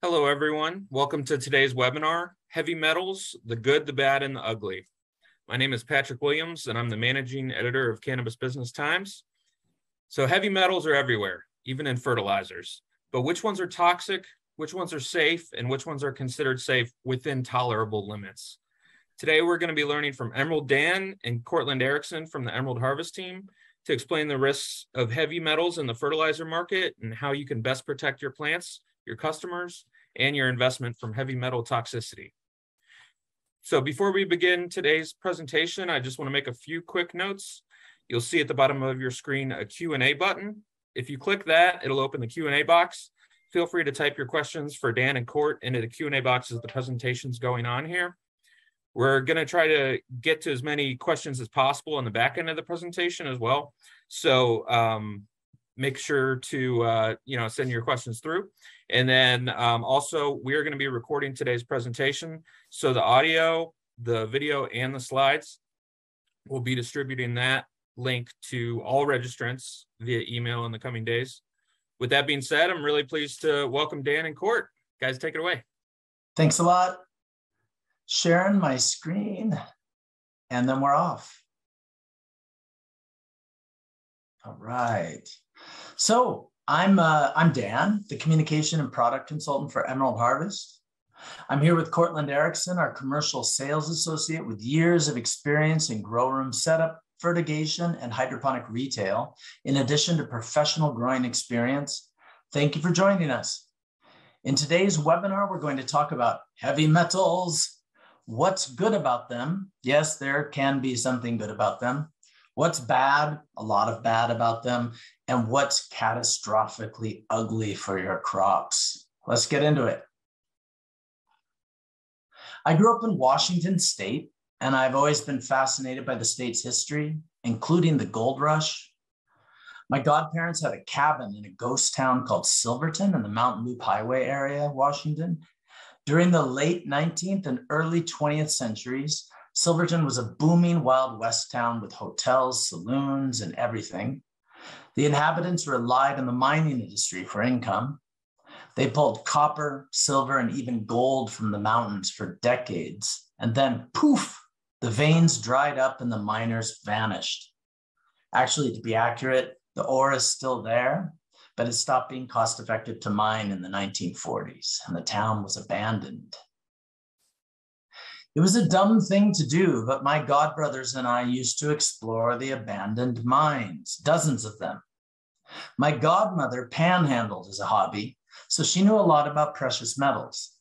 Hello, everyone. Welcome to today's webinar, Heavy Metals, the Good, the Bad, and the Ugly. My name is Patrick Williams, and I'm the managing editor of Cannabis Business Times. So heavy metals are everywhere, even in fertilizers. But which ones are toxic, which ones are safe, and which ones are considered safe within tolerable limits? Today, we're going to be learning from Emerald Dan and Cortland Erickson from the Emerald Harvest team to explain the risks of heavy metals in the fertilizer market and how you can best protect your plants, your customers, and your investment from heavy metal toxicity. So before we begin today's presentation, I just want to make a few quick notes. You'll see at the bottom of your screen a Q&A button. If you click that, it'll open the Q&A box. Feel free to type your questions for Dan and Court into the Q&A box as the presentation's going on here. We're going to try to get to as many questions as possible on the back end of the presentation as well. So make sure to send your questions through. And then also, we're going to be recording today's presentation. So the audio, the video, and the slides, we'll be distributing that link to all registrants via email in the coming days. With that being said, I'm really pleased to welcome Dan and Court. Guys, take it away. Thanks a lot. Sharing my screen, and then we're off. All right. So I'm Dan, the communication and product consultant for Emerald Harvest. I'm here with Cortland Erickson, our commercial sales associate with years of experience in grow room setup, fertigation, and hydroponic retail, in addition to professional growing experience. Thank you for joining us. In today's webinar, we're going to talk about heavy metals. What's good about them? Yes, there can be something good about them. What's bad? A lot of bad about them. And what's catastrophically ugly for your crops? Let's get into it. I grew up in Washington State, and I've always been fascinated by the state's history, including the gold rush. My godparents had a cabin in a ghost town called Silverton in the Mountain Loop Highway area, Washington. During the late 19th and early 20th centuries, Silverton was a booming Wild West town with hotels, saloons, and everything. The inhabitants relied on the mining industry for income. They pulled copper, silver, and even gold from the mountains for decades. And then, poof, the veins dried up and the miners vanished. Actually, to be accurate, the ore is still there, but it stopped being cost-effective to mine in the 1940s, and the town was abandoned. It was a dumb thing to do, but my godbrothers and I used to explore the abandoned mines, dozens of them. My godmother panhandled as a hobby, so she knew a lot about precious metals.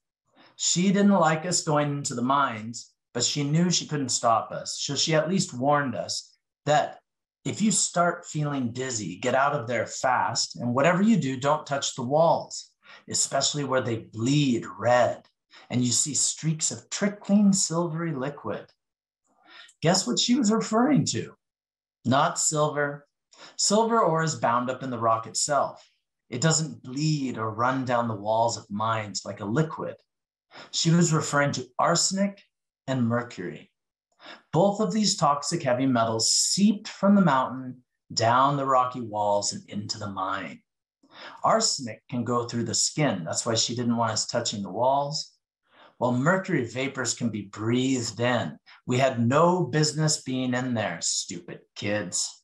She didn't like us going into the mines, but she knew she couldn't stop us, so she at least warned us that if you start feeling dizzy, get out of there fast, and whatever you do, don't touch the walls, especially where they bleed red and you see streaks of trickling silvery liquid. Guess what she was referring to? Not silver. Silver ore is bound up in the rock itself. It doesn't bleed or run down the walls of mines like a liquid. She was referring to arsenic and mercury. Both of these toxic heavy metals seeped from the mountain down the rocky walls and into the mine. Arsenic can go through the skin. That's why she didn't want us touching the walls. While mercury vapors can be breathed in. We had no business being in there, stupid kids.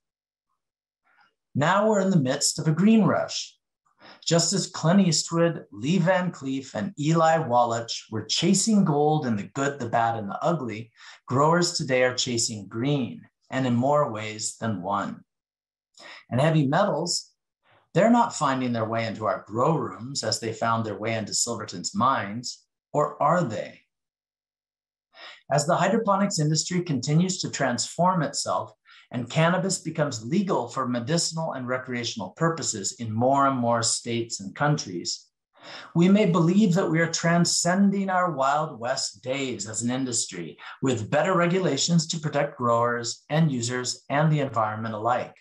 Now we're in the midst of a green rush. Just as Clint Eastwood, Lee Van Cleef, and Eli Wallach were chasing gold in the good, the bad, and the ugly, growers today are chasing green, and in more ways than one. And heavy metals, they're not finding their way into our grow rooms as they found their way into Silverton's mines, or are they? As the hydroponics industry continues to transform itself, and cannabis becomes legal for medicinal and recreational purposes in more and more states and countries, we may believe that we are transcending our Wild West days as an industry with better regulations to protect growers, end users, and the environment alike.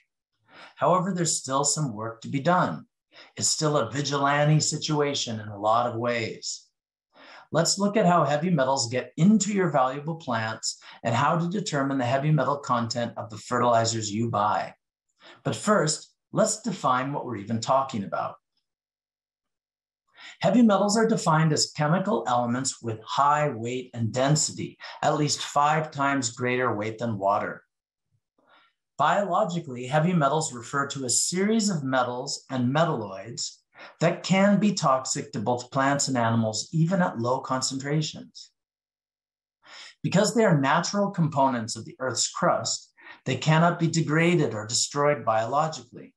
However, there's still some work to be done. It's still a vigilante situation in a lot of ways. Let's look at how heavy metals get into your valuable plants and how to determine the heavy metal content of the fertilizers you buy. But first, let's define what we're even talking about. Heavy metals are defined as chemical elements with high weight and density, at least 5 times greater weight than water. Biologically, heavy metals refer to a series of metals and metalloids that can be toxic to both plants and animals, even at low concentrations. Because they are natural components of the Earth's crust, they cannot be degraded or destroyed biologically.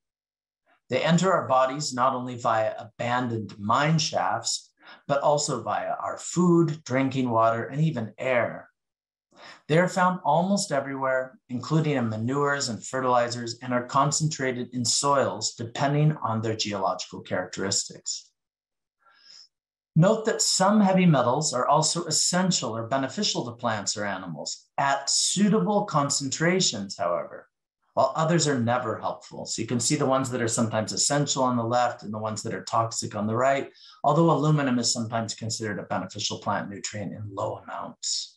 They enter our bodies not only via abandoned mine shafts, but also via our food, drinking water, and even air. They are found almost everywhere, including in manures and fertilizers, and are concentrated in soils depending on their geological characteristics. Note that some heavy metals are also essential or beneficial to plants or animals at suitable concentrations, however, while others are never helpful. So you can see the ones that are sometimes essential on the left and the ones that are toxic on the right, although aluminum is sometimes considered a beneficial plant nutrient in low amounts.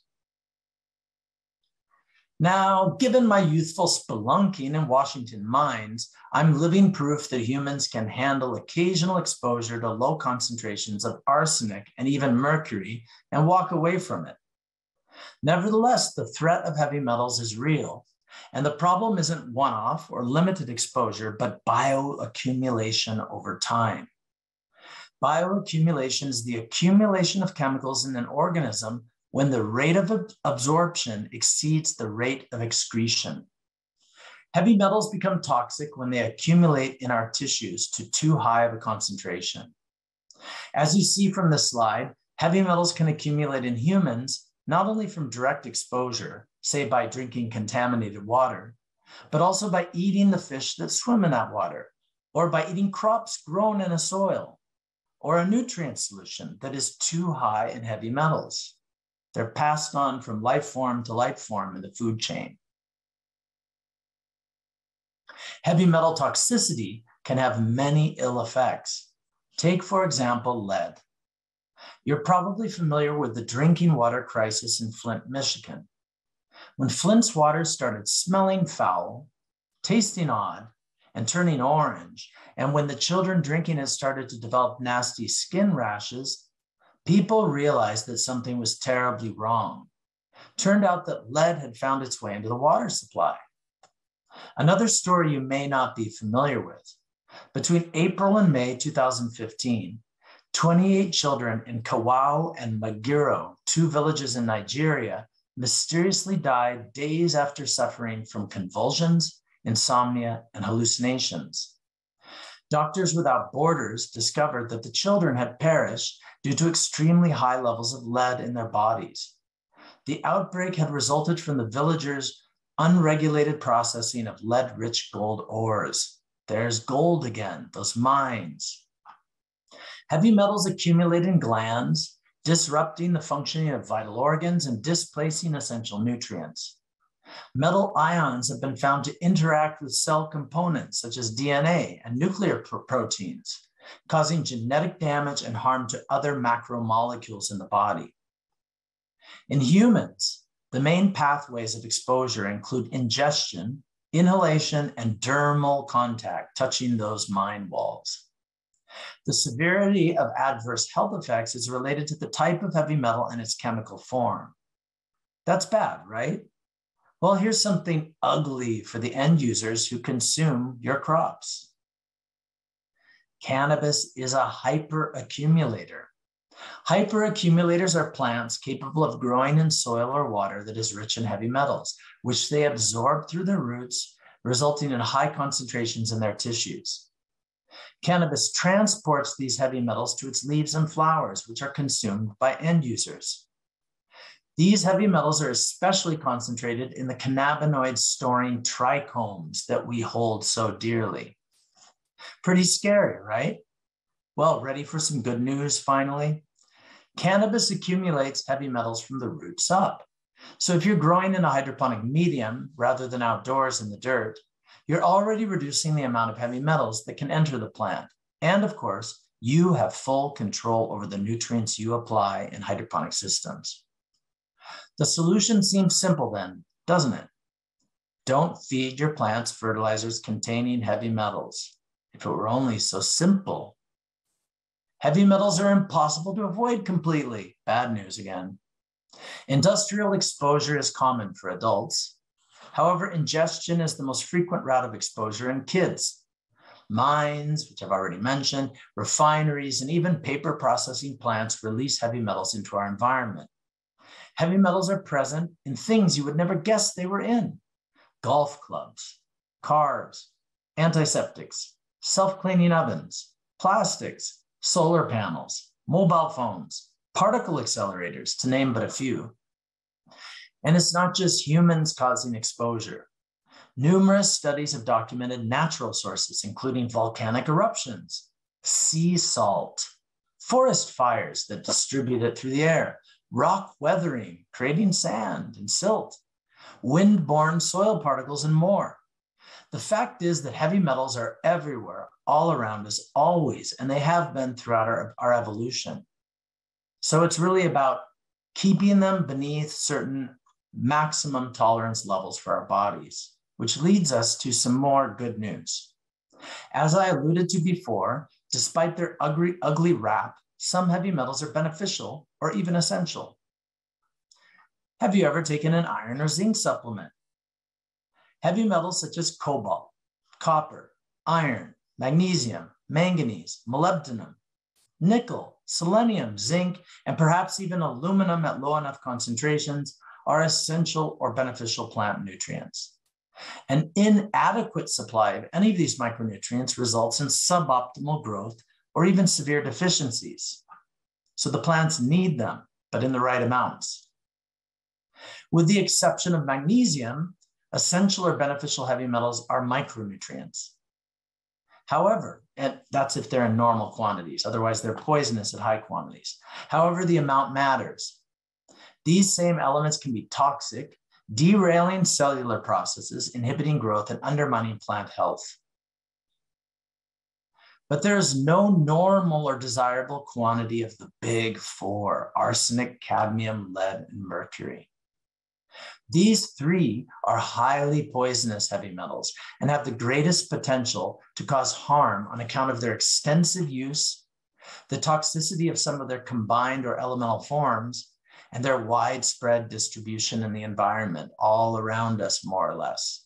Now, given my youthful spelunking in Washington mines, I'm living proof that humans can handle occasional exposure to low concentrations of arsenic and even mercury and walk away from it. Nevertheless, the threat of heavy metals is real, and the problem isn't one-off or limited exposure, but bioaccumulation over time. Bioaccumulation is the accumulation of chemicals in an organism when the rate of absorption exceeds the rate of excretion. Heavy metals become toxic when they accumulate in our tissues to too high of a concentration. As you see from this slide, heavy metals can accumulate in humans not only from direct exposure, say by drinking contaminated water, but also by eating the fish that swim in that water, or by eating crops grown in a soil, or a nutrient solution that is too high in heavy metals. They're passed on from life form to life form in the food chain. Heavy metal toxicity can have many ill effects. Take, for example, lead. You're probably familiar with the drinking water crisis in Flint, Michigan. When Flint's water started smelling foul, tasting odd, and turning orange, and when the children drinking it started to develop nasty skin rashes, people realized that something was terribly wrong. Turned out that lead had found its way into the water supply. Another story you may not be familiar with. Between April and May 2015, 28 children in Kawau and Magiro, 2 villages in Nigeria, mysteriously died days after suffering from convulsions, insomnia, and hallucinations. Doctors Without Borders discovered that the children had perished due to extremely high levels of lead in their bodies. The outbreak had resulted from the villagers' unregulated processing of lead-rich gold ores. There's gold again, those mines. Heavy metals accumulate in glands, disrupting the functioning of vital organs and displacing essential nutrients. Metal ions have been found to interact with cell components such as DNA and nuclear proteins, causing genetic damage and harm to other macromolecules in the body. In humans, the main pathways of exposure include ingestion, inhalation, and dermal contact, touching those mine walls. The severity of adverse health effects is related to the type of heavy metal and its chemical form. That's bad, right? Well, here's something ugly for the end users who consume your crops. Cannabis is a hyperaccumulator. Hyperaccumulators are plants capable of growing in soil or water that is rich in heavy metals, which they absorb through their roots, resulting in high concentrations in their tissues. Cannabis transports these heavy metals to its leaves and flowers, which are consumed by end users. These heavy metals are especially concentrated in the cannabinoid storing trichomes that we hold so dearly. Pretty scary, right? Well, ready for some good news finally? Cannabis accumulates heavy metals from the roots up. So if you're growing in a hydroponic medium rather than outdoors in the dirt, you're already reducing the amount of heavy metals that can enter the plant. And of course, you have full control over the nutrients you apply in hydroponic systems. The solution seems simple then, doesn't it? Don't feed your plants fertilizers containing heavy metals. If it were only so simple. Heavy metals are impossible to avoid completely. Bad news again. Industrial exposure is common for adults. However, ingestion is the most frequent route of exposure in kids. Mines, which I've already mentioned, refineries, and even paper processing plants release heavy metals into our environment. Heavy metals are present in things you would never guess they were in. Golf clubs, cars, antiseptics, self-cleaning ovens, plastics, solar panels, mobile phones, particle accelerators, to name but a few. And it's not just humans causing exposure. Numerous studies have documented natural sources, including volcanic eruptions, sea salt, forest fires that distribute it through the air, rock weathering, creating sand and silt, wind-borne soil particles, and more. The fact is that heavy metals are everywhere, all around us, always, and they have been throughout our evolution. So it's really about keeping them beneath certain maximum tolerance levels for our bodies, which leads us to some more good news. As I alluded to before, despite their ugly rap, some heavy metals are beneficial or even essential. Have you ever taken an iron or zinc supplement? Heavy metals such as cobalt, copper, iron, magnesium, manganese, molybdenum, nickel, selenium, zinc, and perhaps even aluminum at low enough concentrations are essential or beneficial plant nutrients. An inadequate supply of any of these micronutrients results in suboptimal growth or even severe deficiencies. So the plants need them, but in the right amounts. With the exception of magnesium, essential or beneficial heavy metals are micronutrients. However, and that's if they're in normal quantities, otherwise they're poisonous at high quantities. However, the amount matters. These same elements can be toxic, derailing cellular processes, inhibiting growth, and undermining plant health. But there is no normal or desirable quantity of the big four: arsenic, cadmium, lead, and mercury. These three are highly poisonous heavy metals and have the greatest potential to cause harm on account of their extensive use, the toxicity of some of their combined or elemental forms, and their widespread distribution in the environment all around us, more or less.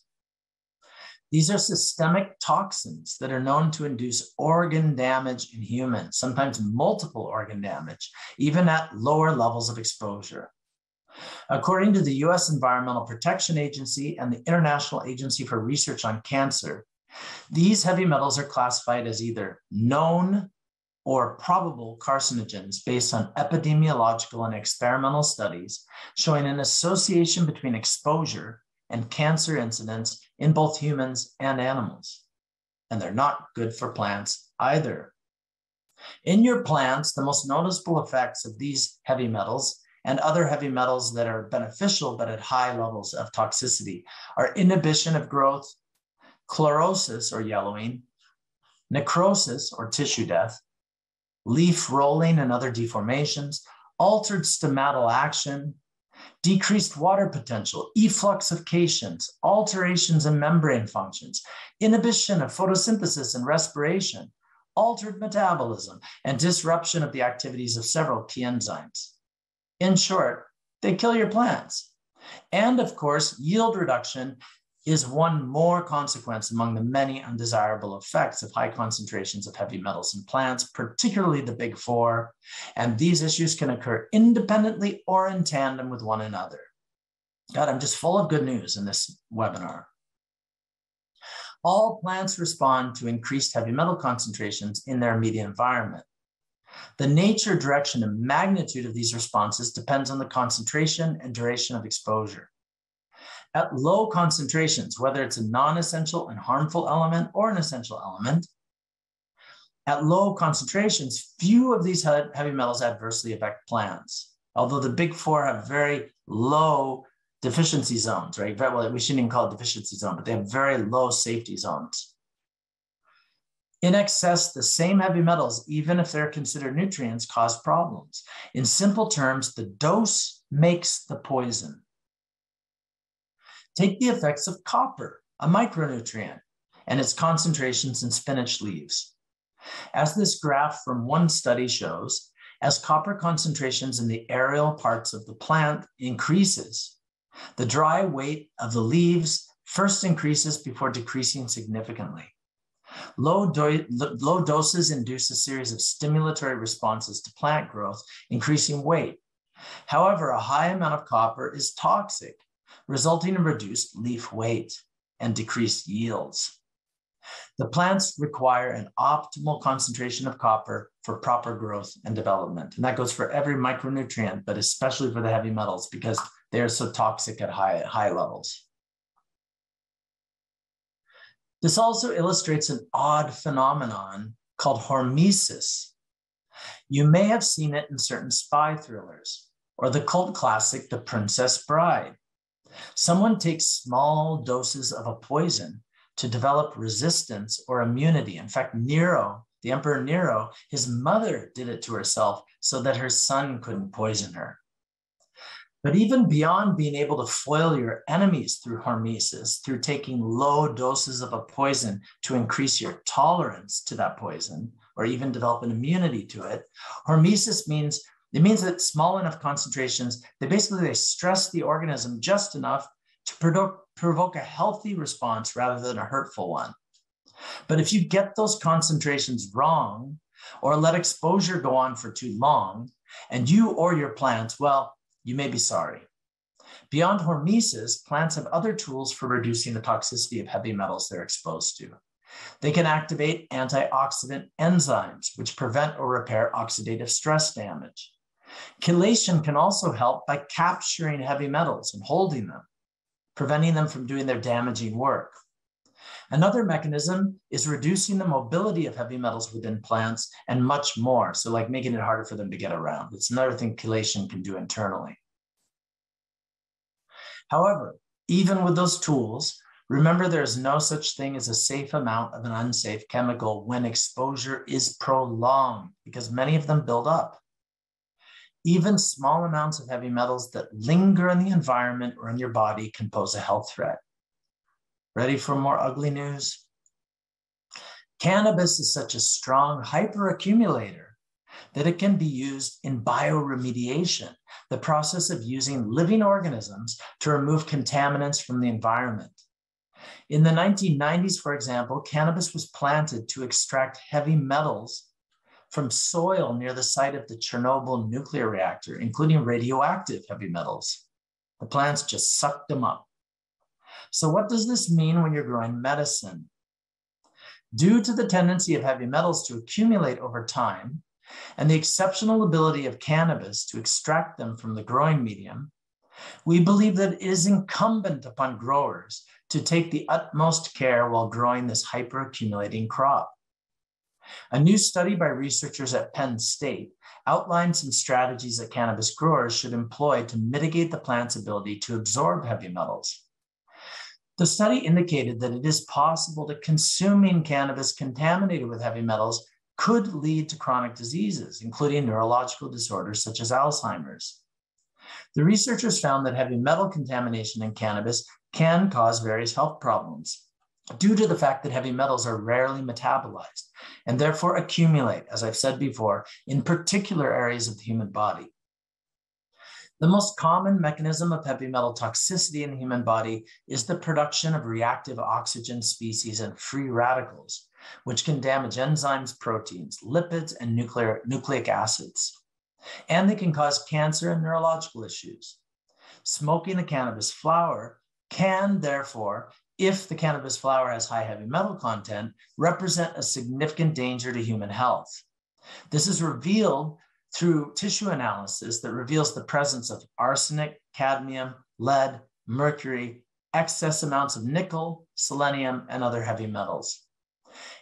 These are systemic toxins that are known to induce organ damage in humans, sometimes multiple organ damage, even at lower levels of exposure. According to the U.S. Environmental Protection Agency and the International Agency for Research on Cancer, these heavy metals are classified as either known or probable carcinogens based on epidemiological and experimental studies showing an association between exposure and cancer incidence in both humans and animals. And they're not good for plants either. In your plants, the most noticeable effects of these heavy metals and other heavy metals that are beneficial but at high levels of toxicity are inhibition of growth, chlorosis or yellowing, necrosis or tissue death, leaf rolling and other deformations, altered stomatal action, decreased water potential, effluxifications, alterations in membrane functions, inhibition of photosynthesis and respiration, altered metabolism, and disruption of the activities of several key enzymes. In short, they kill your plants. And of course, yield reduction is one more consequence among the many undesirable effects of high concentrations of heavy metals in plants, particularly the big four. And these issues can occur independently or in tandem with one another. God, I'm just full of good news in this webinar. All plants respond to increased heavy metal concentrations in their immediate environment. The nature, direction, and magnitude of these responses depends on the concentration and duration of exposure. At low concentrations, whether it's a non-essential and harmful element or an essential element, at low concentrations, few of these heavy metals adversely affect plants. Although the big four have very low deficiency zones, right? Well, we shouldn't even call it deficiency zone, but they have very low safety zones. In excess, the same heavy metals, even if they're considered nutrients, cause problems. In simple terms, the dose makes the poison. Take the effects of copper, a micronutrient, and its concentrations in spinach leaves. As this graph from one study shows, as copper concentrations in the aerial parts of the plant increases, the dry weight of the leaves first increases before decreasing significantly. Low doses induce a series of stimulatory responses to plant growth, increasing weight. However, a high amount of copper is toxic, resulting in reduced leaf weight and decreased yields. The plants require an optimal concentration of copper for proper growth and development. And that goes for every micronutrient, but especially for the heavy metals because they are so toxic at high levels. This also illustrates an odd phenomenon called hormesis. You may have seen it in certain spy thrillers or the cult classic, The Princess Bride. Someone takes small doses of a poison to develop resistance or immunity. In fact, Nero, the Emperor Nero, his mother did it to herself so that her son couldn't poison her. But even beyond being able to foil your enemies through hormesis, through taking low doses of a poison to increase your tolerance to that poison, or even develop an immunity to it, hormesis means that small enough concentrations, they stress the organism just enough to provoke a healthy response rather than a hurtful one. But if you get those concentrations wrong, or let exposure go on for too long, and you or your plants, well, you may be sorry. Beyond hormesis, plants have other tools for reducing the toxicity of heavy metals they're exposed to. They can activate antioxidant enzymes, which prevent or repair oxidative stress damage. Chelation can also help by capturing heavy metals and holding them, preventing them from doing their damaging work. Another mechanism is reducing the mobility of heavy metals within plants and much more. So like making it harder for them to get around. It's another thing chelation can do internally. However, even with those tools, remember there is no such thing as a safe amount of an unsafe chemical when exposure is prolonged because many of them build up. Even small amounts of heavy metals that linger in the environment or in your body can pose a health threat. Ready for more ugly news? Cannabis is such a strong hyperaccumulator that it can be used in bioremediation, the process of using living organisms to remove contaminants from the environment. In the 1990s, for example, cannabis was planted to extract heavy metals from soil near the site of the Chernobyl nuclear reactor, including radioactive heavy metals. The plants just sucked them up. So what does this mean when you're growing medicine? Due to the tendency of heavy metals to accumulate over time and the exceptional ability of cannabis to extract them from the growing medium, we believe that it is incumbent upon growers to take the utmost care while growing this hyperaccumulating crop. A new study by researchers at Penn State outlined some strategies that cannabis growers should employ to mitigate the plant's ability to absorb heavy metals. The study indicated that it is possible that consuming cannabis contaminated with heavy metals could lead to chronic diseases, including neurological disorders such as Alzheimer's. The researchers found that heavy metal contamination in cannabis can cause various health problems due to the fact that heavy metals are rarely metabolized and therefore accumulate, as I've said before, in particular areas of the human body. The most common mechanism of heavy metal toxicity in the human body is the production of reactive oxygen species and free radicals, which can damage enzymes, proteins, lipids, and nucleic acids. And they can cause cancer and neurological issues. Smoking the cannabis flower can, therefore, if the cannabis flower has high heavy metal content, represent a significant danger to human health. This is revealed through tissue analysis that reveals the presence of arsenic, cadmium, lead, mercury, excess amounts of nickel, selenium, and other heavy metals.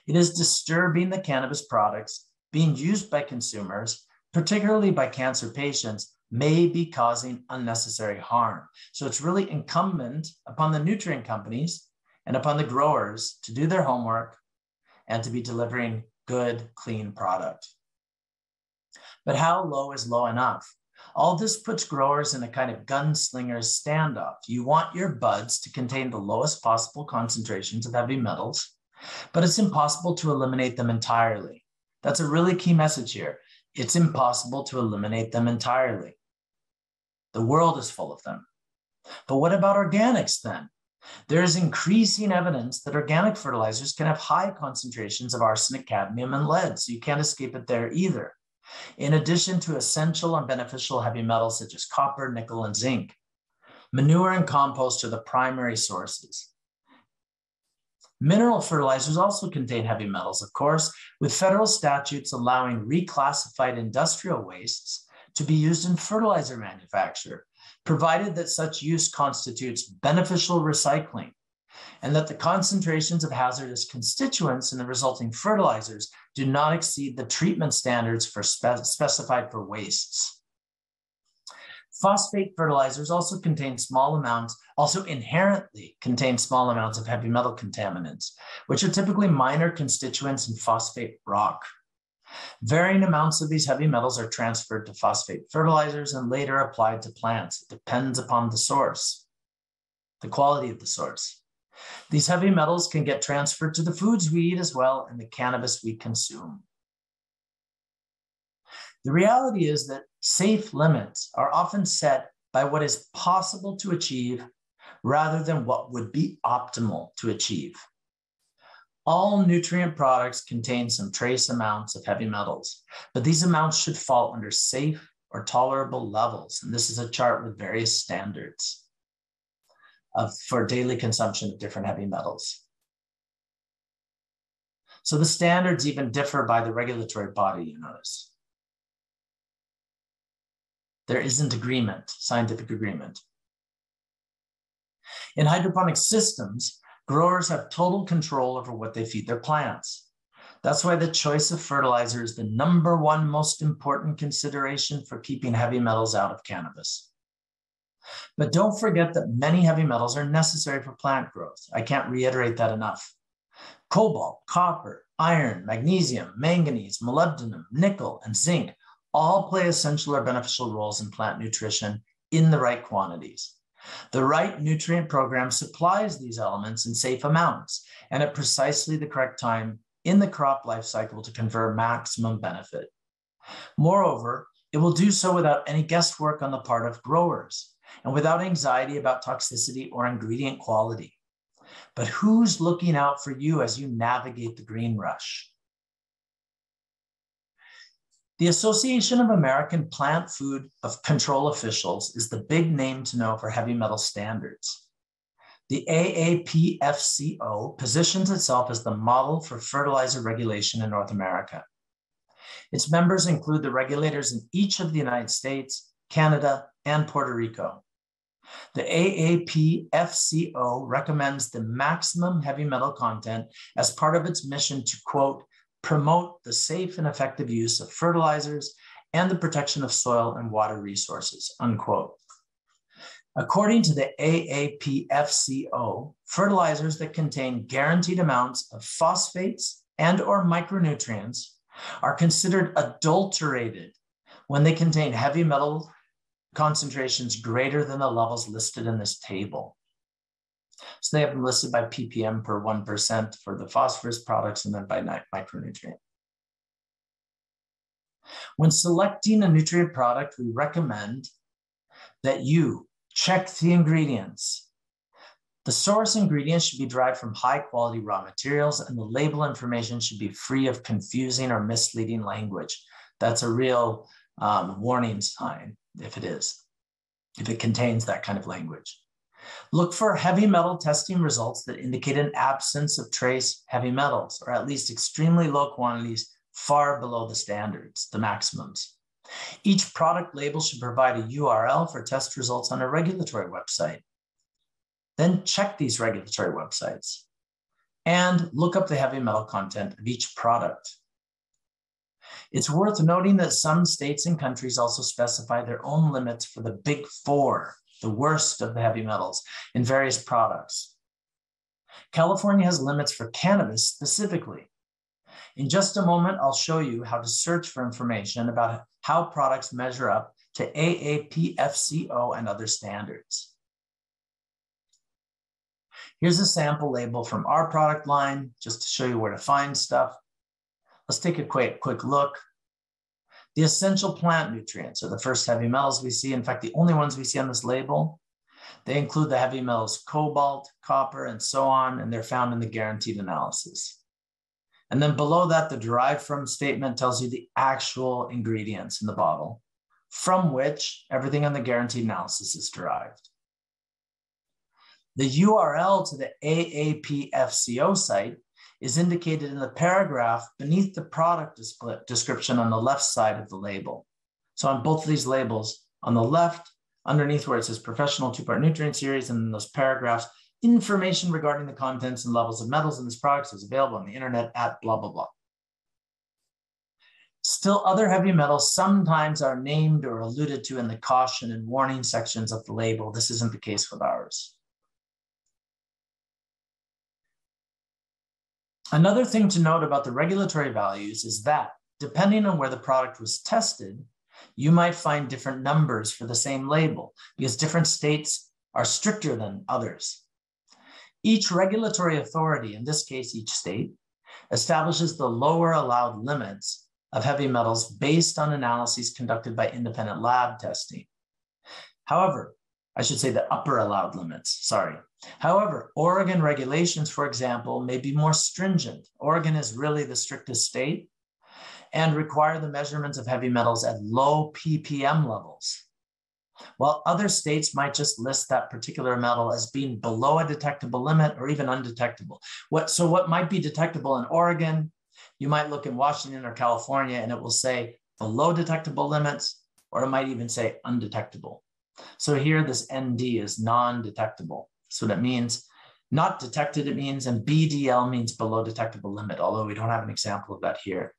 It is disturbing that cannabis products being used by consumers, particularly by cancer patients, may be causing unnecessary harm. So it's really incumbent upon the nutrient companies and upon the growers to do their homework and to be delivering good, clean product. But how low is low enough? All this puts growers in a kind of gunslinger's standoff. You want your buds to contain the lowest possible concentrations of heavy metals, but it's impossible to eliminate them entirely. That's a really key message here. It's impossible to eliminate them entirely. The world is full of them. But what about organics then? There is increasing evidence that organic fertilizers can have high concentrations of arsenic, cadmium, and lead, so you can't escape it there either. In addition to essential and beneficial heavy metals such as copper, nickel, and zinc, manure and compost are the primary sources. Mineral fertilizers also contain heavy metals, of course, with federal statutes allowing reclassified industrial wastes to be used in fertilizer manufacture, provided that such use constitutes beneficial recycling and that the concentrations of hazardous constituents in the resulting fertilizers do not exceed the treatment standards specified for wastes. Phosphate fertilizers also inherently contain small amounts of heavy metal contaminants, which are typically minor constituents in phosphate rock. Varying amounts of these heavy metals are transferred to phosphate fertilizers and later applied to plants. It depends upon the source, the quality of the source. These heavy metals can get transferred to the foods we eat as well and the cannabis we consume. The reality is that safe limits are often set by what is possible to achieve rather than what would be optimal to achieve. All nutrient products contain some trace amounts of heavy metals, but these amounts should fall under safe or tolerable levels. And this is a chart with various standards for daily consumption of different heavy metals. So the standards even differ by the regulatory body, you notice. There isn't agreement, scientific agreement. In hydroponic systems, growers have total control over what they feed their plants. That's why the choice of fertilizer is the #1 most important consideration for keeping heavy metals out of cannabis. But don't forget that many heavy metals are necessary for plant growth. I can't reiterate that enough. Cobalt, copper, iron, magnesium, manganese, molybdenum, nickel, and zinc all play essential or beneficial roles in plant nutrition in the right quantities. The right nutrient program supplies these elements in safe amounts and at precisely the correct time in the crop life cycle to confer maximum benefit. Moreover, it will do so without any guesswork on the part of growers and without anxiety about toxicity or ingredient quality. But who's looking out for you as you navigate the green rush? The Association of American Plant Food Control Officials is the big name to know for heavy metal standards. The AAPFCO positions itself as the model for fertilizer regulation in North America. Its members include the regulators in each of the United States, Canada, and Puerto Rico. The AAPFCO recommends the maximum heavy metal content as part of its mission to, quote, promote the safe and effective use of fertilizers and the protection of soil and water resources, unquote. According to the AAPFCO, fertilizers that contain guaranteed amounts of phosphates and or micronutrients are considered adulterated when they contain heavy metal concentrations greater than the levels listed in this table. So they have them listed by ppm per 1% for the phosphorus products and then by micronutrient. When selecting a nutrient product, we recommend that you check the ingredients. The source ingredients should be derived from high quality raw materials and the label information should be free of confusing or misleading language. That's a real warning sign if it contains that kind of language. Look for heavy metal testing results that indicate an absence of trace heavy metals, or at least extremely low quantities far below the standards, the maximums. Each product label should provide a URL for test results on a regulatory website. Then check these regulatory websites and look up the heavy metal content of each product. It's worth noting that some states and countries also specify their own limits for the big four, the worst of the heavy metals, in various products. California has limits for cannabis specifically. In just a moment, I'll show you how to search for information about how products measure up to AAPFCO and other standards. Here's a sample label from our product line, just to show you where to find stuff. Let's take a quick look. The essential plant nutrients are the first heavy metals we see. In fact, the only ones we see on this label. They include the heavy metals cobalt, copper, and so on, and they're found in the guaranteed analysis. And then below that, the derived from statement tells you the actual ingredients in the bottle, from which everything on the guaranteed analysis is derived. The URL to the AAPFCO site is indicated in the paragraph beneath the product description on the left side of the label. So on both of these labels, on the left, underneath where it says professional two-part nutrient series, and in those paragraphs, information regarding the contents and levels of metals in this product is available on the internet at blah, blah, blah. Still, other heavy metals sometimes are named or alluded to in the caution and warning sections of the label. This isn't the case with ours. Another thing to note about the regulatory values is that, depending on where the product was tested, you might find different numbers for the same label because different states are stricter than others. Each regulatory authority, in this case, each state, establishes the lower allowed limits of heavy metals based on analyses conducted by independent lab testing. However, I should say the upper allowed limits, sorry. However, Oregon regulations, for example, may be more stringent. Oregon is really the strictest state and require the measurements of heavy metals at low ppm levels, while other states might just list that particular metal as being below a detectable limit or even undetectable. So what might be detectable in Oregon, you might look in Washington or California and it will say below detectable limits, or it might even say undetectable. So here this ND is non-detectable. So that means not detected, it means, and BDL means below detectable limit, although we don't have an example of that here.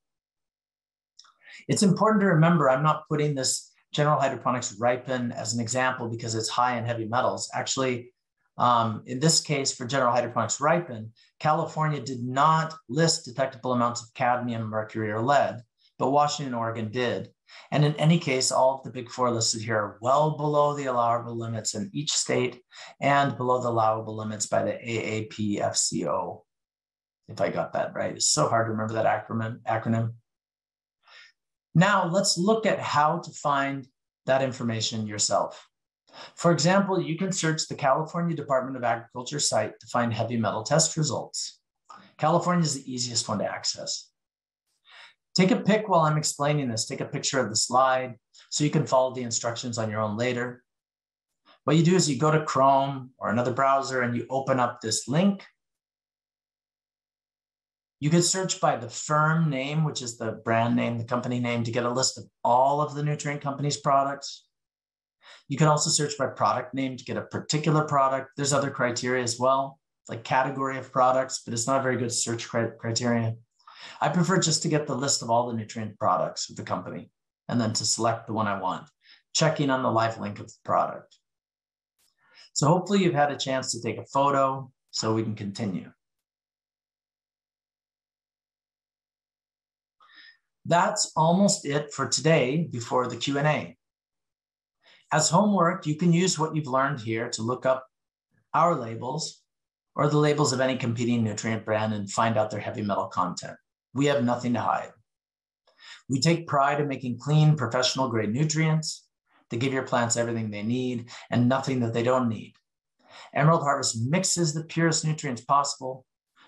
It's important to remember, I'm not putting this General Hydroponics Ripen as an example because it's high in heavy metals. Actually, in this case for General Hydroponics Ripen, California did not list detectable amounts of cadmium, mercury, or lead, but Washington and Oregon did. And in any case, all of the big four listed here are well below the allowable limits in each state and below the allowable limits by the AAPFCO, if I got that right. It's so hard to remember that acronym. Now let's look at how to find that information yourself. For example, you can search the California Department of Agriculture site to find heavy metal test results. California is the easiest one to access. Take a pic while I'm explaining this. Take a picture of the slide so you can follow the instructions on your own later. What you do is you go to Chrome or another browser and you open up this link. You can search by the firm name, which is the brand name, the company name, to get a list of all of the nutrient company's products. You can also search by product name to get a particular product. There's other criteria as well, like category of products, but it's not a very good search criteria. I prefer just to get the list of all the nutrient products of the company and then to select the one I want, checking on the live link of the product. So hopefully you've had a chance to take a photo so we can continue. That's almost it for today before the Q&A. As homework, you can use what you've learned here to look up our labels or the labels of any competing nutrient brand and find out their heavy metal content. We have nothing to hide. We take pride in making clean, professional grade nutrients that give your plants everything they need and nothing that they don't need. Emerald Harvest mixes the purest nutrients possible,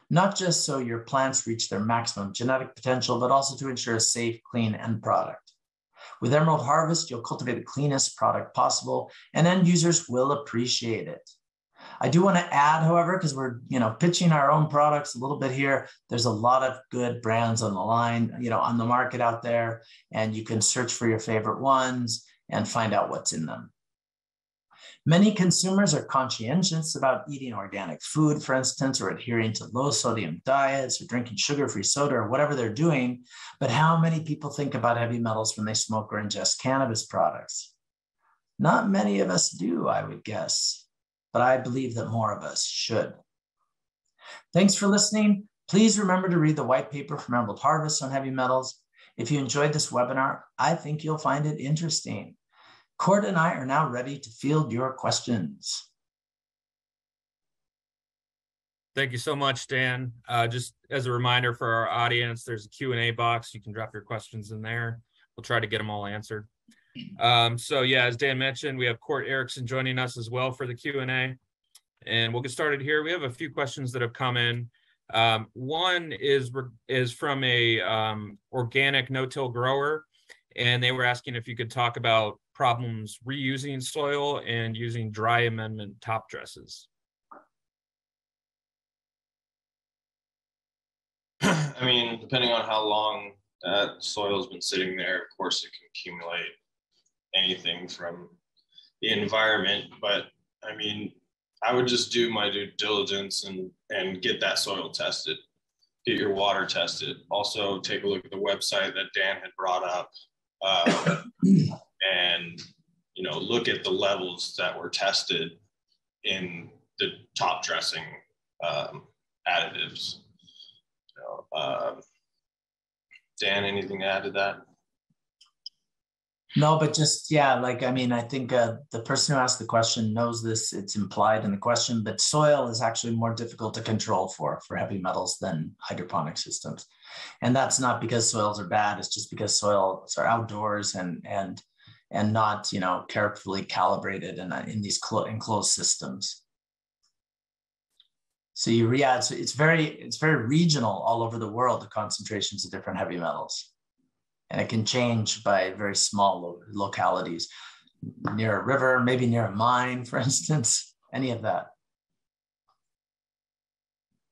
not just so your plants reach their maximum genetic potential, but also to ensure a safe, clean end product. With Emerald Harvest, you'll cultivate the cleanest product possible and end users will appreciate it. I do want to add, however, because we're pitching our own products a little bit here, there's a lot of good brands on the line, on the market out there, and you can search for your favorite ones and find out what's in them. Many consumers are conscientious about eating organic food, for instance, or adhering to low sodium diets or drinking sugar-free soda or whatever they're doing. But how many people think about heavy metals when they smoke or ingest cannabis products? Not many of us do, I would guess, but I believe that more of us should. Thanks for listening. Please remember to read the white paper from Emerald Harvest on heavy metals. If you enjoyed this webinar, I think you'll find it interesting. Cord and I are now ready to field your questions. Thank you so much, Dan. Just as a reminder for our audience, there's a Q&A box. You can drop your questions in there. We'll try to get them all answered. So yeah, as Dan mentioned, we have Court Erickson joining us as well for the Q&A. And we'll get started here. We have a few questions that have come in. One is from a organic no-till grower, and they were asking if you could talk about problems reusing soil and using dry amendment top dresses. I mean, depending on how long that soil's been sitting there, of course, it can accumulate anything from the environment. But I mean, I would just do my due diligence and get that soil tested, get your water tested. Also, take a look at the website that Dan had brought up, and look at the levels that were tested in the top dressing additives. Dan, anything to add to that? No, but just, yeah, like, I mean, I think the person who asked the question knows this, it's implied in the question, but soil is actually more difficult to control for heavy metals than hydroponic systems. And that's not because soils are bad, it's just because soils are outdoors and not, carefully calibrated in these enclosed systems. So so it's very regional all over the world, the concentrations of different heavy metals. And it can change by very small localities, near a river, maybe near a mine, for instance, any of that.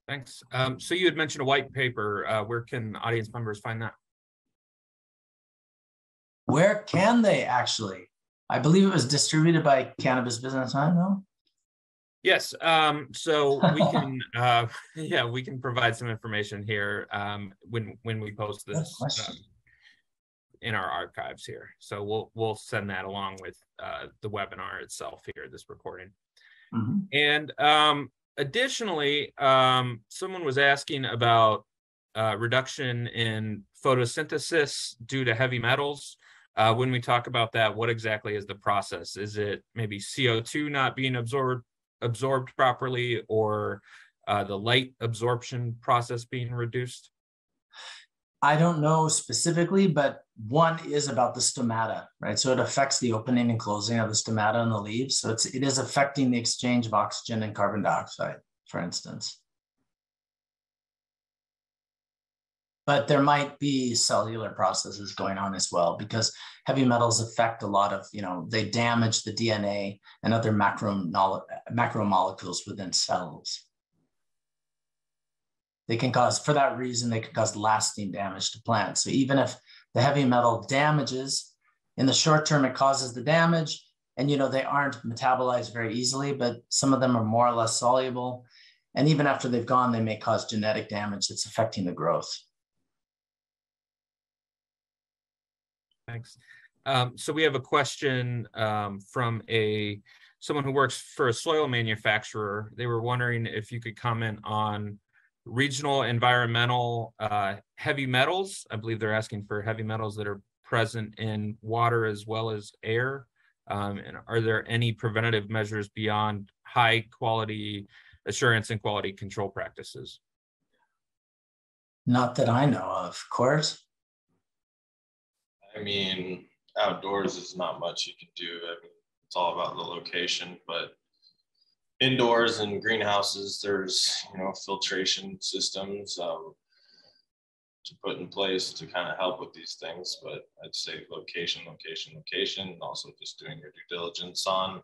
Thanks. So you had mentioned a white paper. Where can audience members find that? Where can they actually? I believe it was distributed by Cannabis Business Time, no? Yes, so we can, we can provide some information here when we post this in our archives here. So we'll send that along with the webinar itself here, this recording. Mm-hmm. And additionally, someone was asking about reduction in photosynthesis due to heavy metals. When we talk about that, what exactly is the process? Is it maybe CO2 not being absorbed properly, or the light absorption process being reduced? I don't know specifically, but one is about the stomata, right? So it affects the opening and closing of the stomata on the leaves. So it is affecting the exchange of oxygen and carbon dioxide, for instance. But there might be cellular processes going on as well, because heavy metals affect a lot of, they damage the DNA and other macromolecules within cells. They can cause, for that reason, they can cause lasting damage to plants. So even if the heavy metal damages, in the short term, it causes the damage, and they aren't metabolized very easily, but some of them are more or less soluble. And even after they've gone, they may cause genetic damage that's affecting the growth. Thanks. So we have a question from someone who works for a soil manufacturer. They were wondering if you could comment on regional environmental heavy metals. I believe they're asking for heavy metals that are present in water as well as air. And are there any preventative measures beyond high quality assurance and quality control practices? Not that I know of course. I mean, outdoors is not much you can do. I mean, it's all about the location, but indoors in greenhouses, there's, filtration systems to put in place to kind of help with these things. But I'd say location, and also just doing your due diligence on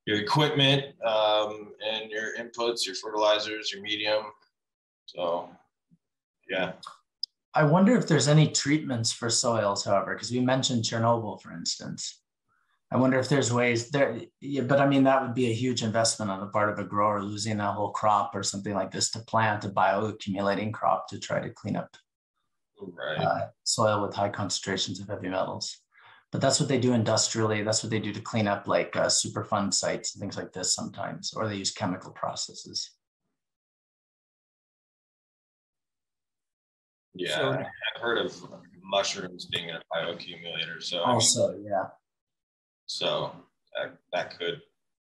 your equipment and your inputs, your fertilizers, your medium. So, yeah. I wonder if there's any treatments for soils, however, because we mentioned Chernobyl, for instance. I wonder if there's ways there, but I mean, that would be a huge investment on the part of a grower losing a whole crop or something like this to plant a bioaccumulating crop to try to clean up soil with high concentrations of heavy metals. But that's what they do industrially. That's what they do to clean up like Superfund sites and things like this sometimes, or they use chemical processes. Yeah, so, I've heard of mushrooms being a bioaccumulator. So also, I mean, yeah. So that could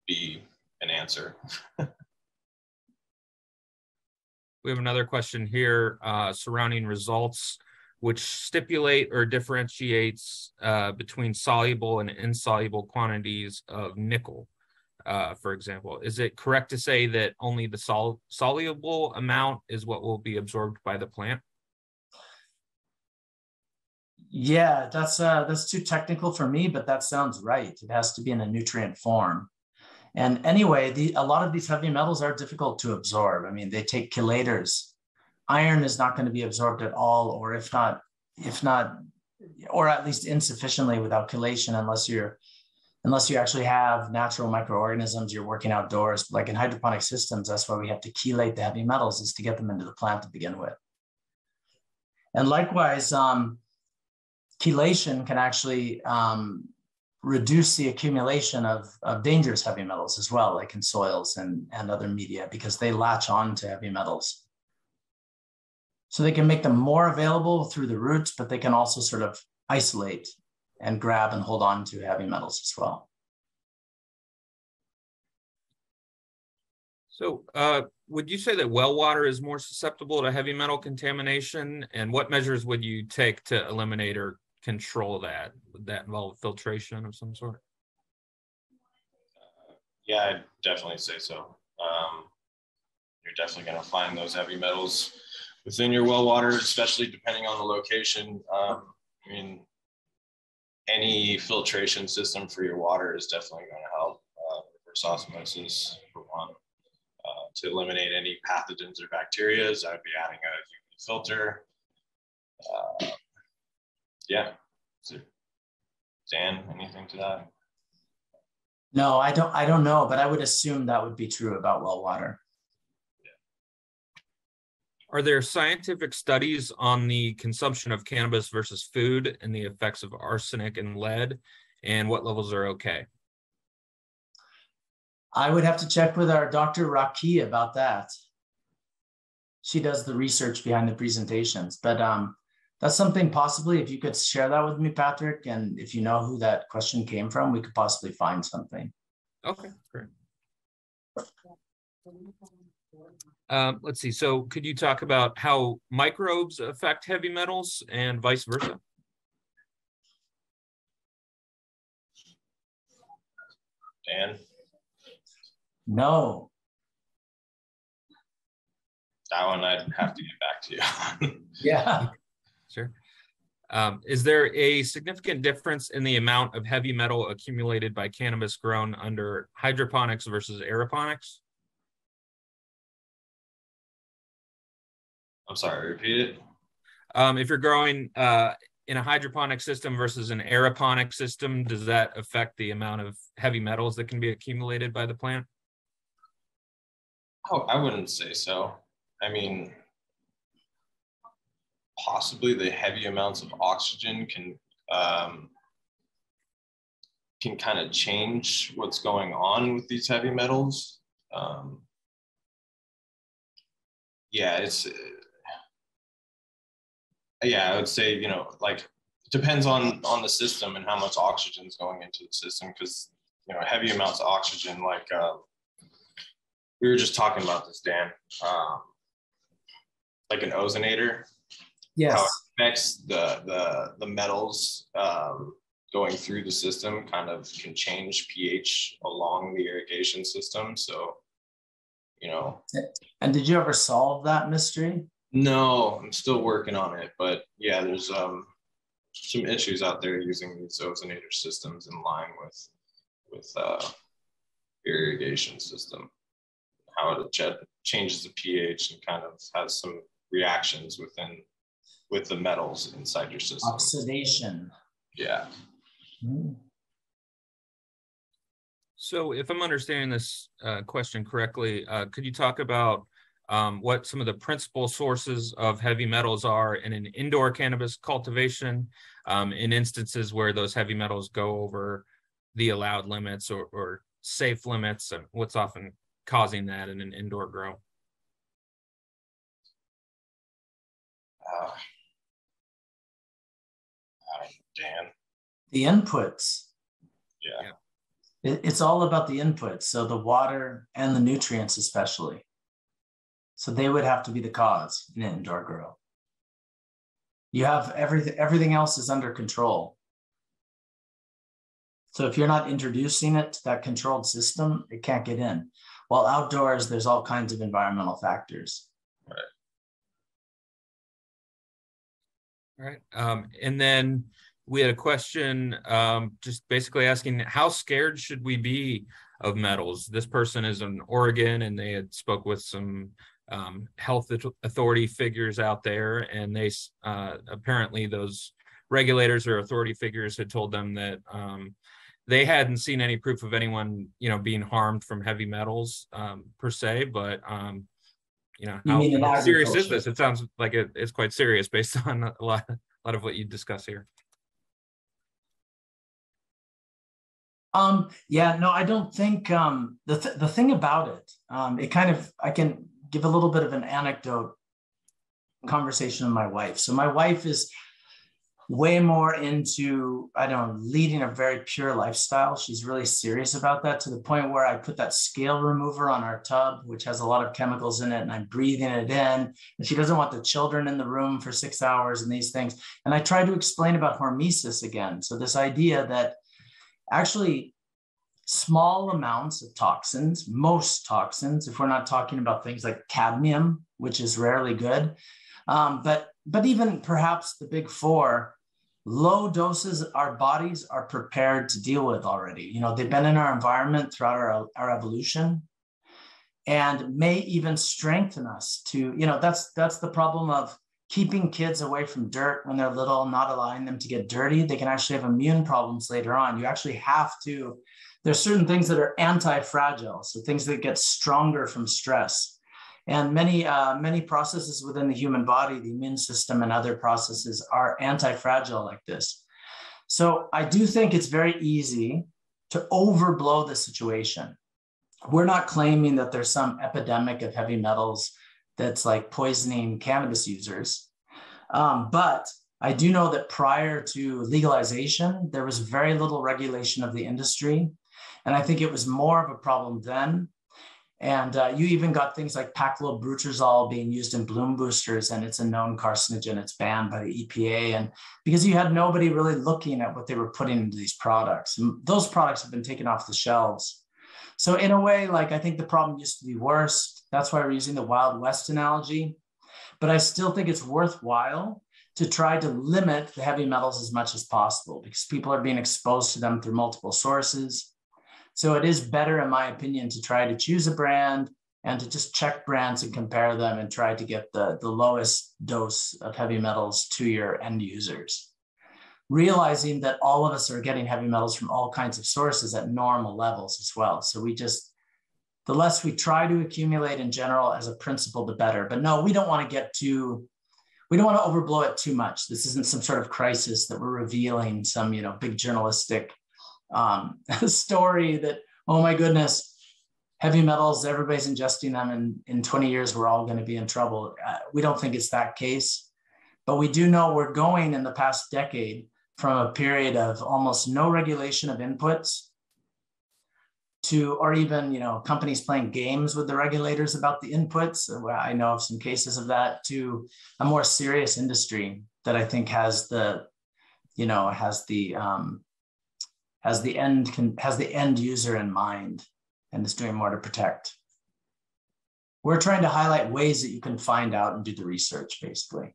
be an answer. We have another question here surrounding results, which stipulate or differentiates between soluble and insoluble quantities of nickel, for example. Is it correct to say that only the soluble amount is what will be absorbed by the plant? Yeah, that's too technical for me, but that sounds right. It has to be in a nutrient form. And anyway, a lot of these heavy metals are difficult to absorb. I mean, they take chelators. Iron is not going to be absorbed at all, or if not, or at least insufficiently without chelation, unless you actually have natural microorganisms, you're working outdoors. Like in hydroponic systems, that's why we have to chelate the heavy metals, is to get them into the plant to begin with. And likewise, chelation can actually reduce the accumulation of dangerous heavy metals as well, like in soils and other media, because they latch on to heavy metals. So they can make them more available through the roots, but they can also sort of isolate and grab and hold on to heavy metals as well. So would you say that well water is more susceptible to heavy metal contamination? And what measures would you take to eliminate or control that? Would that involve filtration of some sort? Yeah, I'd definitely say so. You're definitely going to find those heavy metals within your well water, especially depending on the location. I mean, any filtration system for your water is definitely going to help. Reverse osmosis, for one. To eliminate any pathogens or bacteria, I'd be adding a UV filter. Yeah. Dan, anything to that? No, I don't know, but I would assume that would be true about well water. Are there scientific studies on the consumption of cannabis versus food and the effects of arsenic and lead, and what levels are okay? I would have to check with our Dr. Raki about that. She does the research behind the presentations, but that's something possibly, if you could share that with me, Patrick, and if you know who that question came from, we could possibly find something. Okay, great. Let's see. So could you talk about how microbes affect heavy metals and vice versa? Dan? No. That one I'd have to get back to you on. Yeah. Sure. Is there a significant difference in the amount of heavy metal accumulated by cannabis grown under hydroponics versus aeroponics? I'm sorry, repeat it. If you're growing in a hydroponic system versus an aeroponic system, does that affect the amount of heavy metals that can be accumulated by the plant? Oh, I wouldn't say so. I mean, possibly the heavy amounts of oxygen can kind of change what's going on with these heavy metals. Yeah, I would say, you know, like it depends on the system and how much oxygen is going into the system, because, you know, heavy amounts of oxygen, like we were just talking about this, Dan, like an ozonator. Yes. How it affects the metals going through the system kind of can change pH along the irrigation system. So, you know. And did you ever solve that mystery? No, I'm still working on it, but yeah, there's some issues out there using these ozonator systems in line with irrigation system, how it changes the pH and kind of has some reactions with the metals inside your system. Oxidation. Yeah. So if I'm understanding this question correctly, could you talk about what some of the principal sources of heavy metals are in an indoor cannabis cultivation, in instances where those heavy metals go over the allowed limits or safe limits, and what's often causing that in an indoor grow? Dan. The inputs. Yeah. It's all about the inputs. So the water and the nutrients, especially. So they would have to be the cause in an indoor grow. You have everything else is under control. So if you're not introducing it to that controlled system, it can't get in. While outdoors, there's all kinds of environmental factors. All right. And then we had a question just basically asking, how scared should we be of metals? This person is in Oregon, and they had spoke with some health authority figures out there, and they apparently those regulators or authority figures had told them that they hadn't seen any proof of anyone, being harmed from heavy metals per se, but how serious is this? It sounds like it's quite serious based on a lot of what you discuss here. I don't think the thing about it, I can give a little bit of an anecdote conversation with my wife. So my wife is way more into, leading a very pure lifestyle. She's really serious about that, to the point where I put that scale remover on our tub, which has a lot of chemicals in it, and I'm breathing it in. And she doesn't want the children in the room for 6 hours and these things. And I tried to explain about hormesis again. So this idea that actually small amounts of toxins, most toxins, if we're not talking about things like cadmium, which is rarely good, but even perhaps the big four, low doses our bodies are prepared to deal with already. They've been in our environment throughout our evolution, and may even strengthen us to, that's the problem of keeping kids away from dirt when they're little, not allowing them to get dirty. They can actually have immune problems later on. You actually have to, there's certain things that are anti-fragile, so things that get stronger from stress. And many processes within the human body, the immune system and other processes, are anti-fragile like this. So I do think it's very easy to overblow the situation. We're not claiming that there's some epidemic of heavy metals that's like poisoning cannabis users. But I do know that prior to legalization, there was very little regulation of the industry. And I think it was more of a problem then. And you even got things like paclobutrazol being used in bloom boosters, and it's a known carcinogen. It's banned by the EPA, and because you had nobody really looking at what they were putting into these products. And those products have been taken off the shelves. So in a way, I think the problem used to be worse. That's why we're using the Wild West analogy. But I still think it's worthwhile to try to limit the heavy metals as much as possible, because people are being exposed to them through multiple sources. So it is better, in my opinion, to try to choose a brand and to just check brands and compare them and try to get the lowest dose of heavy metals to your end users. Realizing that all of us are getting heavy metals from all kinds of sources at normal levels as well. So the less we try to accumulate in general as a principle, the better. But no, we don't want to we don't want to overblow it too much. This isn't some sort of crisis that we're revealing some, big journalistic story that, oh my goodness, heavy metals, everybody's ingesting them, and in 20 years, we're all going to be in trouble. We don't think it's that case, but we do know we're going in the past decade from a period of almost no regulation of inputs to, or even, companies playing games with the regulators about the inputs. I know of some cases of that, to a more serious industry that I think has the end user in mind and is doing more to protect. We're trying to highlight ways that you can find out and do the research, basically.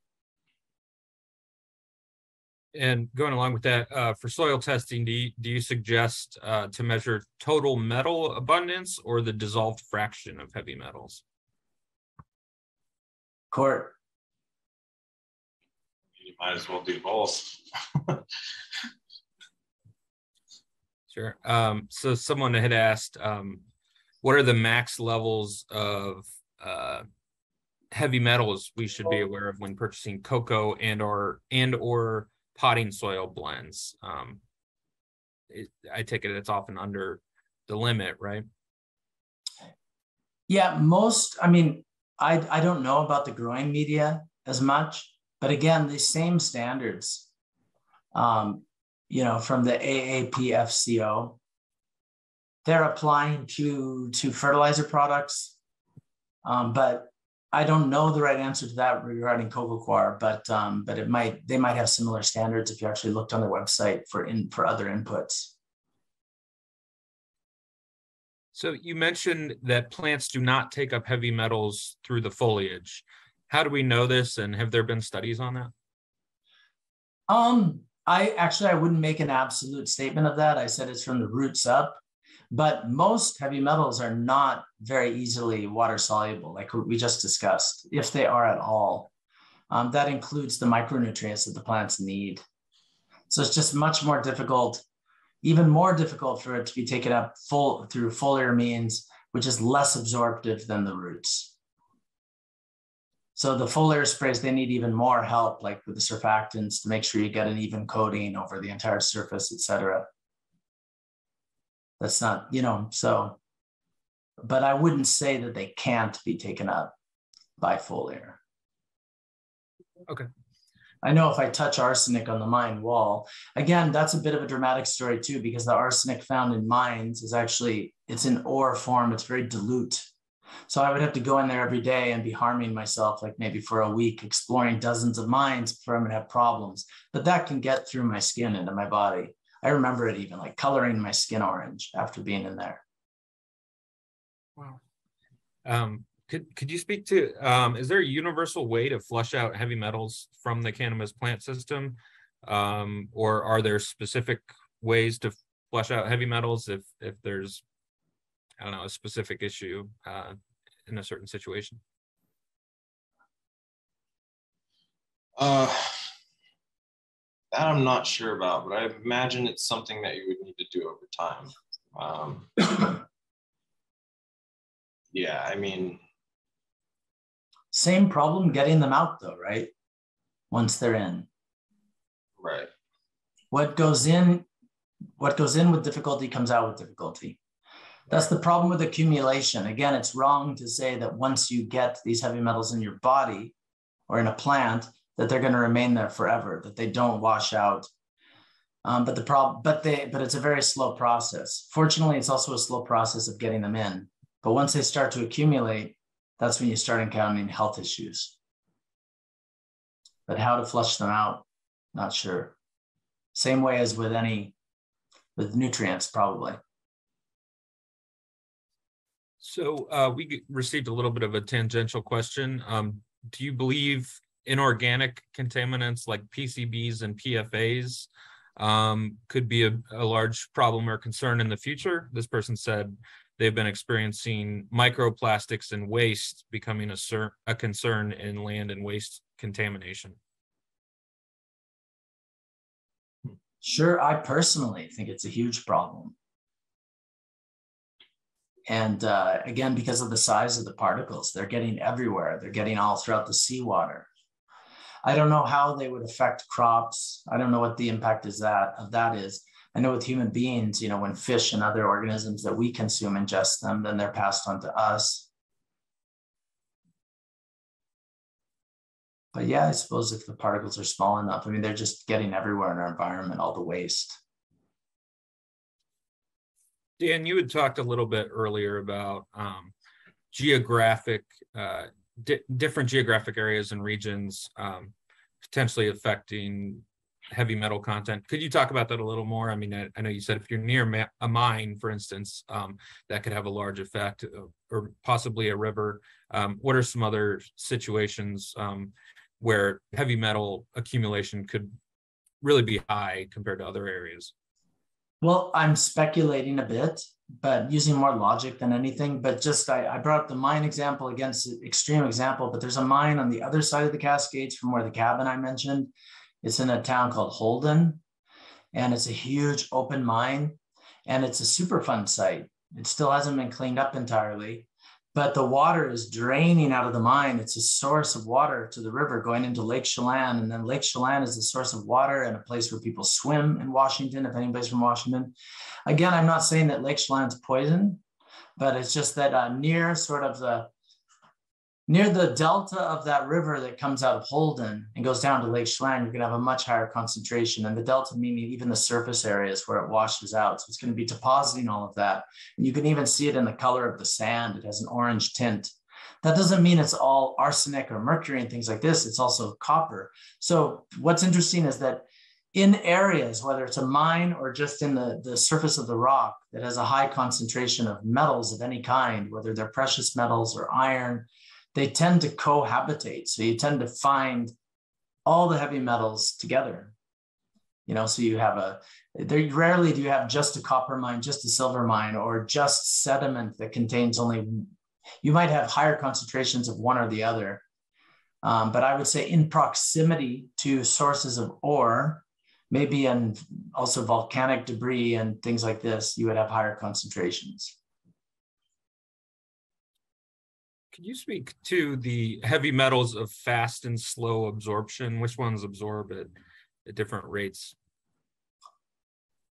And going along with that, for soil testing, do you suggest to measure total metal abundance or the dissolved fraction of heavy metals? Court. You might as well do both. Sure. So someone had asked, what are the max levels of heavy metals we should be aware of when purchasing cocoa and or potting soil blends? I take it it's often under the limit, right? Yeah, I don't know about the growing media as much, but again, the same standards, from the AAPFCO, they're applying to fertilizer products. But I don't know the right answer to that regarding coco coir, but they might have similar standards if you actually looked on their website for other inputs. So you mentioned that plants do not take up heavy metals through the foliage. How do we know this, and have there been studies on that? I wouldn't make an absolute statement of that. I said it's from the roots up, but most heavy metals are not very easily water soluble, like we just discussed, if they are at all. That includes the micronutrients that the plants need. So it's just much more difficult, even more difficult for it to be taken up through foliar means, which is less absorptive than the roots. So the foliar sprays, they need even more help, like with the surfactants, to make sure you get an even coating over the entire surface, et cetera. That's not, so, but I wouldn't say that they can't be taken up by foliar. Okay. I know if I touch arsenic on the mine wall, again, that's a bit of a dramatic story too, because the arsenic found in mines is actually, it's in ore form. It's very dilute. So I would have to go in there every day and be harming myself, like maybe for a week, exploring dozens of mines before I'm going to have problems. But that can get through my skin into my body. I remember it even like coloring my skin orange after being in there. Wow. Could you speak to, is there a universal way to flush out heavy metals from the cannabis plant system? Or are there specific ways to flush out heavy metals if there's, I don't know, a specific issue in a certain situation? That I'm not sure about, but I imagine it's something that you would need to do over time. Yeah, I mean, same problem getting them out though, right? Once they're in. Right. What goes in with difficulty comes out with difficulty. That's the problem with accumulation. Again, it's wrong to say that once you get these heavy metals in your body or in a plant, that they're going to remain there forever, that they don't wash out. But it's a very slow process. Fortunately, it's also a slow process of getting them in. But once they start to accumulate, that's when you start encountering health issues. But how to flush them out, not sure. Same way as with nutrients, probably. So we received a little bit of a tangential question. Do you believe inorganic contaminants like PCBs and PFAs could be a large problem or concern in the future? This person said they've been experiencing microplastics and waste becoming a concern in land and waste contamination. Sure, I personally think it's a huge problem. And again, because of the size of the particles, they're getting everywhere. They're getting all throughout the seawater. I don't know how they would affect crops. I don't know what the impact of that is. I know with human beings, when fish and other organisms that we consume ingest them, then they're passed on to us. But yeah, I suppose if the particles are small enough, they're just getting everywhere in our environment, all the waste. Dan, you had talked a little bit earlier about different geographic areas and regions potentially affecting heavy metal content. Could you talk about that a little more? I know you said if you're near a mine, for instance, that could have a large effect, or possibly a river. What are some other situations where heavy metal accumulation could really be high compared to other areas? Well, I'm speculating a bit, but using more logic than anything. But just I brought up the mine example against an extreme example, but there's a mine on the other side of the Cascades from where the cabin I mentioned. It's in a town called Holden, and it's a huge open mine, and it's a Superfund site. It still hasn't been cleaned up entirely, but the water is draining out of the mine. It's a source of water to the river going into Lake Chelan, and then Lake Chelan is a source of water and a place where people swim in Washington, if anybody's from Washington. Again, I'm not saying that Lake Chelan's poison, but it's just that near the delta of that river that comes out of Holden and goes down to Lake Chelan, you're going to have a much higher concentration. And the delta meaning even the surface areas where it washes out. So it's going to be depositing all of that. And you can even see it in the color of the sand. It has an orange tint. That doesn't mean it's all arsenic or mercury and things like this. It's also copper. So what's interesting is that in areas, whether it's a mine or just in the surface of the rock that has a high concentration of metals of any kind, whether they're precious metals or iron, they tend to cohabitate. So you tend to find all the heavy metals together. You know, so you have rarely do you have just a copper mine, just a silver mine, or just sediment that contains only, you might have higher concentrations of one or the other. But I would say in proximity to sources of ore, maybe and also volcanic debris and things like this, you would have higher concentrations. Can you speak to the heavy metals of fast and slow absorption? Which ones absorb at different rates?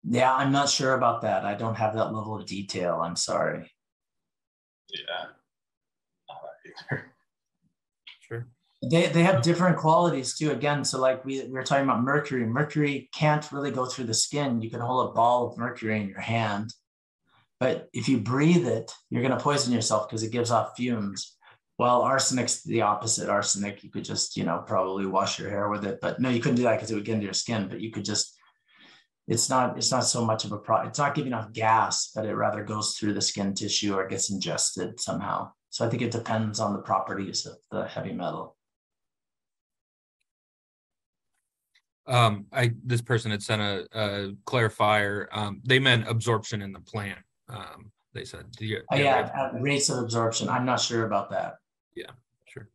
Yeah, I'm not sure about that. I don't have that level of detail. I'm sorry. Yeah, not either. Sure. They have different qualities too. Again, so like we were talking about mercury. Mercury can't really go through the skin. You can hold a ball of mercury in your hand, but if you breathe it, you're going to poison yourself because it gives off fumes. Well, arsenic's the opposite. Arsenic, you could just, probably wash your hair with it, but no, you couldn't do that because it would get into your skin. But you could just, it's not so much of a problem. It's not giving off gas, but it rather goes through the skin tissue or gets ingested somehow. So I think it depends on the properties of the heavy metal. This person had sent a clarifier. They meant absorption in the plant. They said, at rates of absorption. I'm not sure about that. Yeah, sure.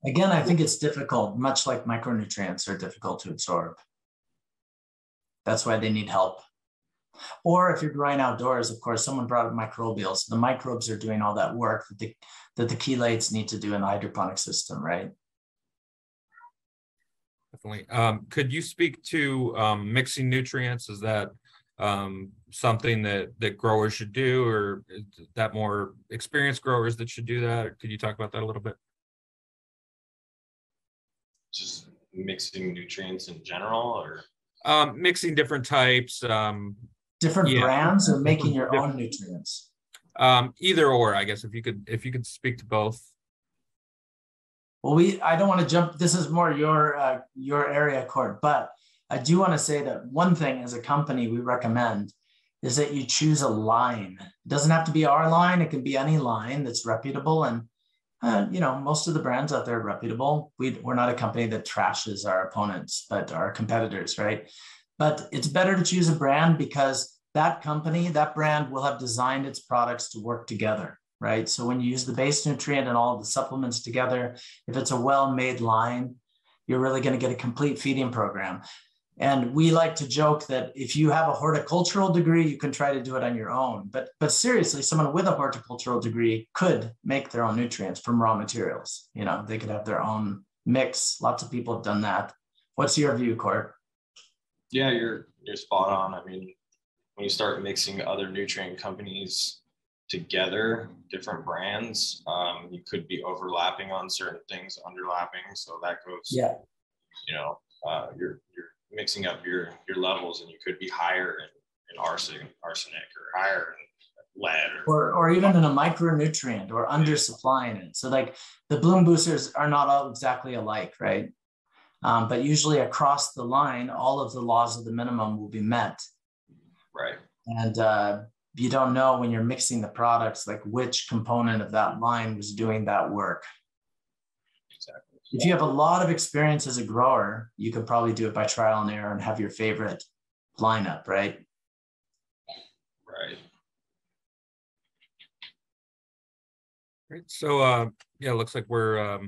Again, I think it's difficult, much like micronutrients are difficult to absorb. That's why they need help. Or if you're growing outdoors, of course, someone brought up microbials. The microbes are doing all that work that the chelates need to do in the hydroponic system, right? Definitely. Could you speak to mixing nutrients? Is that something that growers should do, or is that more experienced growers that should do that? Or could you talk about that a little bit? Just mixing nutrients in general, or mixing different types, different brands, or making your own nutrients. Either or, I guess, if you could speak to both. Well, I don't want to jump. This is more your area, Court, but I do want to say that one thing as a company we recommend is that you choose a line. It doesn't have to be our line. It can be any line that's reputable. And, most of the brands out there are reputable. We're not a company that trashes our opponents, but our competitors, right? But it's better to choose a brand because that company, that brand will have designed its products to work together, right? So when you use the base nutrient and all of the supplements together, if it's a well-made line, you're really going to get a complete feeding program. And we like to joke that if you have a horticultural degree, you can try to do it on your own. But seriously, someone with a horticultural degree could make their own nutrients from raw materials. They could have their own mix. Lots of people have done that. What's your view, Court? Yeah, you're spot on. I mean, when you start mixing other nutrient companies together, different brands, you could be overlapping on certain things, underlapping. So that goes, you're mixing up your levels, and you could be higher in arsenic or higher in lead, or even in a micronutrient, or undersupplying it. So like the bloom boosters are not all exactly alike, right? But usually across the line, all of the laws of the minimum will be met. Right. And you don't know when you're mixing the products, like which component of that line was doing that work. Exactly. If you have a lot of experience as a grower, you could probably do it by trial and error and have your favorite lineup, right? Right. Great. So, it looks like we're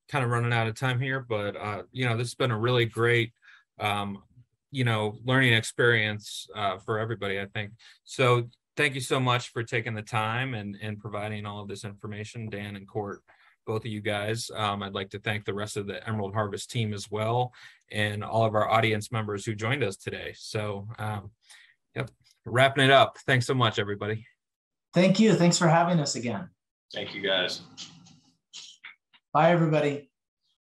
kind of running out of time here, but this has been a really great learning experience for everybody, I think. So thank you so much for taking the time and providing all of this information, Dan and Court, both of you guys. I'd like to thank the rest of the Emerald Harvest team as well, and all of our audience members who joined us today. So wrapping it up. Thanks so much, everybody. Thank you. Thanks for having us again. Thank you, guys. Bye, everybody.